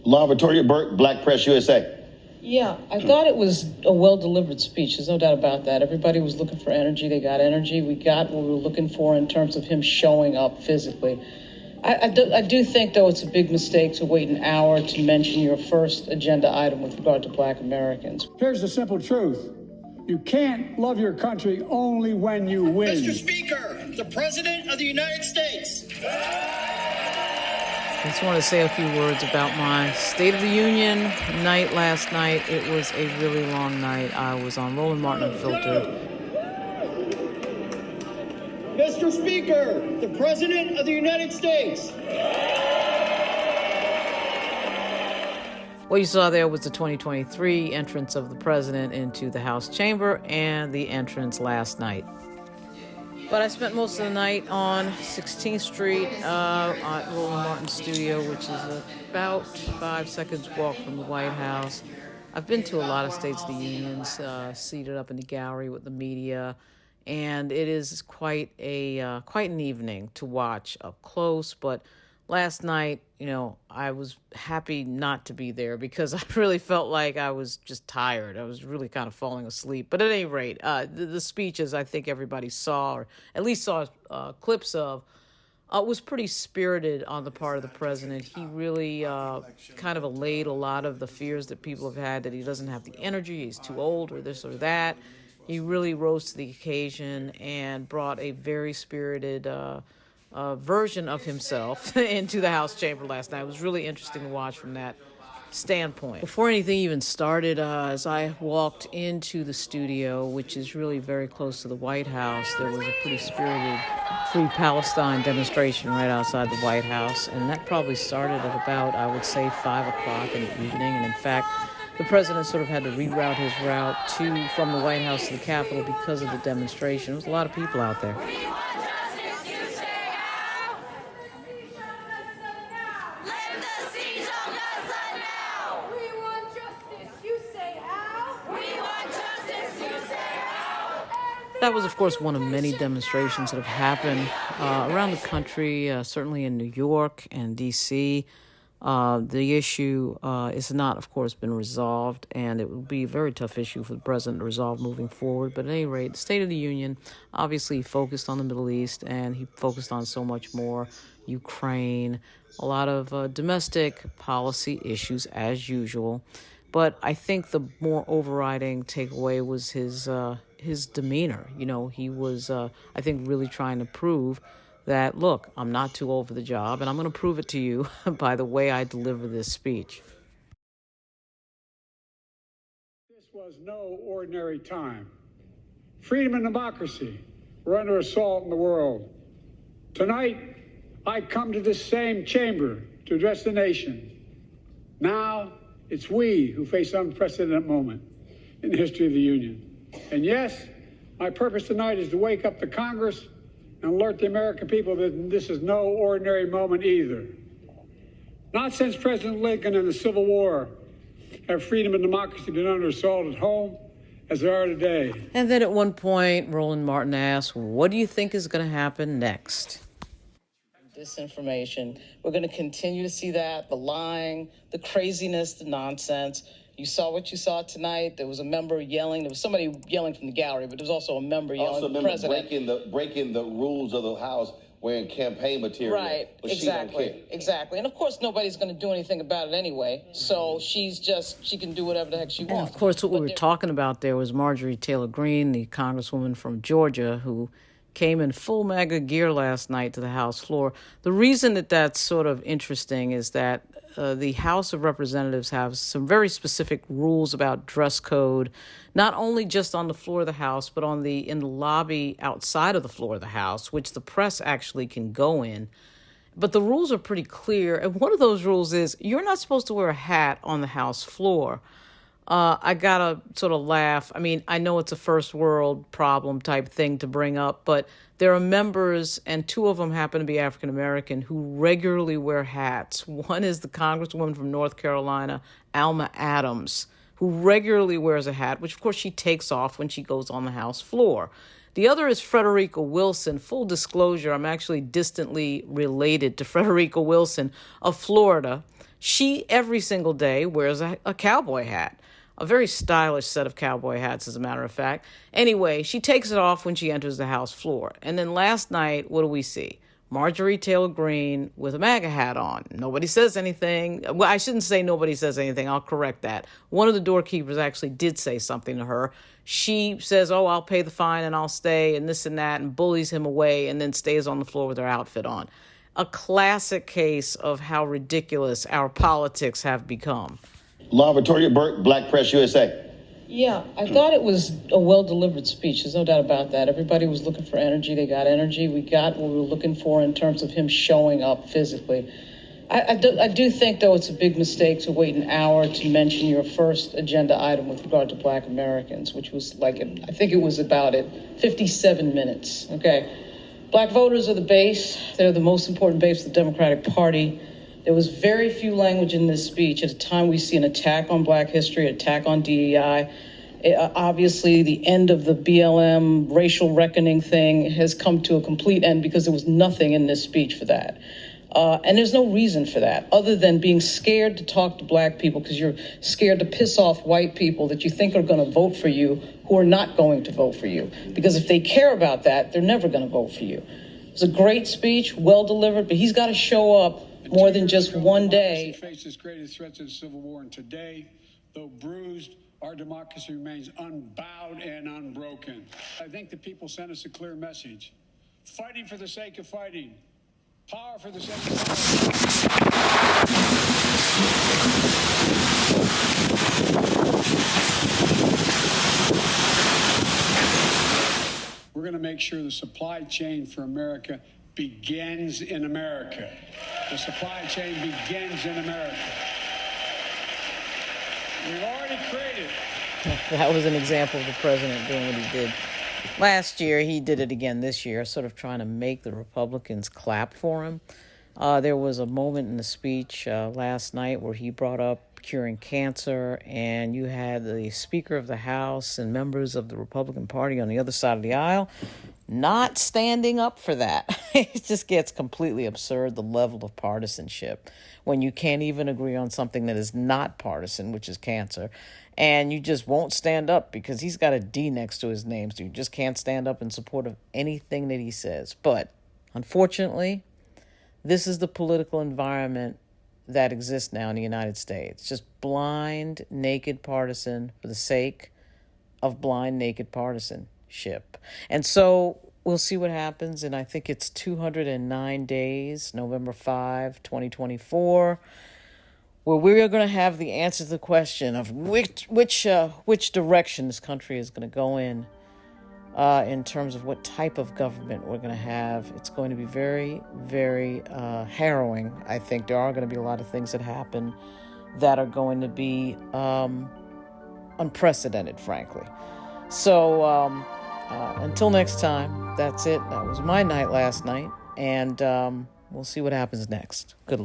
Law Victoria Burke, Black Press USA. Yeah, I thought it was a well-delivered speech. There's no doubt about that. Everybody was looking for energy. They got energy. We got what we were looking for in terms of him showing up physically. I do think, though, it's a big mistake to wait an hour to mention your first agenda item with regard to Black Americans. Here's the simple truth. You can't love your country only when you win. Mr. Speaker, the President of the United States. I just want to say a few words about my State of the Union night last night. It was a really long night. I was on Roland Martin Unfiltered. Mr. Speaker, the President of the United States. What you saw there was the 2023 entrance of the president into the House chamber and the entrance last night. But I spent most of the night on 16th Street at Roland Martin's studio, which is about 5 seconds walk from the White House. I've been to a lot of States of the Unions, seated up in the gallery with the media, and it is quite an evening to watch up close. But last night, I was happy not to be there because I really felt like I was just tired. I was really kind of falling asleep. But at any rate, the speeches I think everybody saw, or at least saw clips of, was pretty spirited on the part of the president. He really kind of allayed a lot of the fears that people have had that he doesn't have the energy, he's too old, or this or that. He really rose to the occasion and brought a very spirited version of himself into the House chamber last night. It was really interesting to watch from that standpoint. Before anything even started, as I walked into the studio, which is really very close to the White House, there was a pretty spirited Free Palestine demonstration right outside the White House, and that probably started at about, I would say, 5 o'clock in the evening. And in fact, the president sort of had to reroute his route from the White House to the Capitol because of the demonstration. There was a lot of people out there. That was, of course, one of many demonstrations that have happened around the country, certainly in New York and D.C. The issue is not, of course, been resolved, and it will be a very tough issue for the president to resolve moving forward. But at any rate, the State of the Union obviously focused on the Middle East, and he focused on so much more: Ukraine, a lot of domestic policy issues as usual. But I think the more overriding takeaway was his demeanor. He was, I think, really trying to prove that, look, I'm not too old for the job, and I'm going to prove it to you by the way I deliver this speech. This was no ordinary time. Freedom and democracy were under assault in the world. Tonight, I come to this same chamber to address the nation. Now, it's we who face an unprecedented moment in the history of the Union. And yes, my purpose tonight is to wake up the Congress and alert the American people that this is no ordinary moment either. Not since President Lincoln and the Civil War have freedom and democracy been under assault at home as they are today. And then at one point, Roland Martin asked, what do you think is going to happen next? Disinformation. We're going to continue to see that, the lying, the craziness, the nonsense. You saw what you saw tonight. There was a member yelling. There was somebody yelling from the gallery, but there was also a member yelling at the president. breaking the rules of the House, wearing campaign material. Right, exactly. And of course, nobody's going to do anything about it anyway. So she can do whatever the heck she wants. And of course, what we were talking about there was Marjorie Taylor Greene, the congresswoman from Georgia, who came in full MAGA gear last night to the House floor. The reason that that's sort of interesting is that the House of Representatives have some very specific rules about dress code, not only just on the floor of the House, but in the lobby outside of the floor of the House, which the press actually can go in. But the rules are pretty clear. And one of those rules is you're not supposed to wear a hat on the House floor. I gotta sort of laugh. I mean, I know it's a first world problem type thing to bring up, but there are members, and 2 of them happen to be African American, who regularly wear hats. One is the Congresswoman from North Carolina, Alma Adams, who regularly wears a hat, which of course she takes off when she goes on the House floor. The other is Frederica Wilson. Full disclosure, I'm actually distantly related to Frederica Wilson of Florida. She, every single day, wears a cowboy hat, a very stylish set of cowboy hats, as a matter of fact. Anyway, she takes it off when she enters the House floor. And then last night, what do we see? Marjorie Taylor Greene with a MAGA hat on. Nobody says anything. Well, I shouldn't say nobody says anything. I'll correct that. One of the doorkeepers actually did say something to her. She says, oh, I'll pay the fine and I'll stay and this and that, and bullies him away, and then stays on the floor with her outfit on. A classic case of how ridiculous our politics have become. Law Victoria Burke, Black Press USA. Yeah, I thought it was a well-delivered speech. There's no doubt about that. Everybody was looking for energy. They got energy. We got what we were looking for in terms of him showing up physically. I do think, though, it's a big mistake to wait an hour to mention your first agenda item with regard to Black Americans, which was I think it was about 57 minutes, okay? Black voters are the base. They're the most important base of the Democratic Party. There was very few language in this speech at a time we see an attack on Black history, an attack on DEI. Obviously, the end of the BLM racial reckoning thing has come to a complete end because there was nothing in this speech for that. And there's no reason for that other than being scared to talk to Black people because you're scared to piss off white people that you think are going to vote for you who are not going to vote for you. Because if they care about that, they're never going to vote for you. It was a great speech, well delivered, but he's got to show up more than just one day. Faces greatest threats of the Civil War, and today, though bruised, our democracy remains unbowed and unbroken. I think the people sent us a clear message. Fighting for the sake of fighting. Power for the sake of We're going to make sure the supply chain for America begins in America. The supply chain begins in America. We've already created. That was an example of the president doing what he did last year. He did it again this year, sort of trying to make the Republicans clap for him. There was a moment in the speech last night where he brought up curing cancer, and you had the Speaker of the House and members of the Republican Party on the other side of the aisle not standing up for that. It just gets completely absurd, the level of partisanship, when you can't even agree on something that is not partisan, which is cancer, and you just won't stand up because he's got a D next to his name, so you just can't stand up in support of anything that he says. But unfortunately, this is the political environment that exists now in the United States. Just blind, naked partisan for the sake of blind, naked partisanship. And so we'll see what happens. And I think it's 209 days, November 5, 2024, where we are going to have the answer to the question of which direction this country is going to go in terms of what type of government we're going to have. It's going to be very, very harrowing. I think there are going to be a lot of things that happen that are going to be unprecedented, frankly. So until next time, that's it. That was my night last night, and we'll see what happens next. Good luck.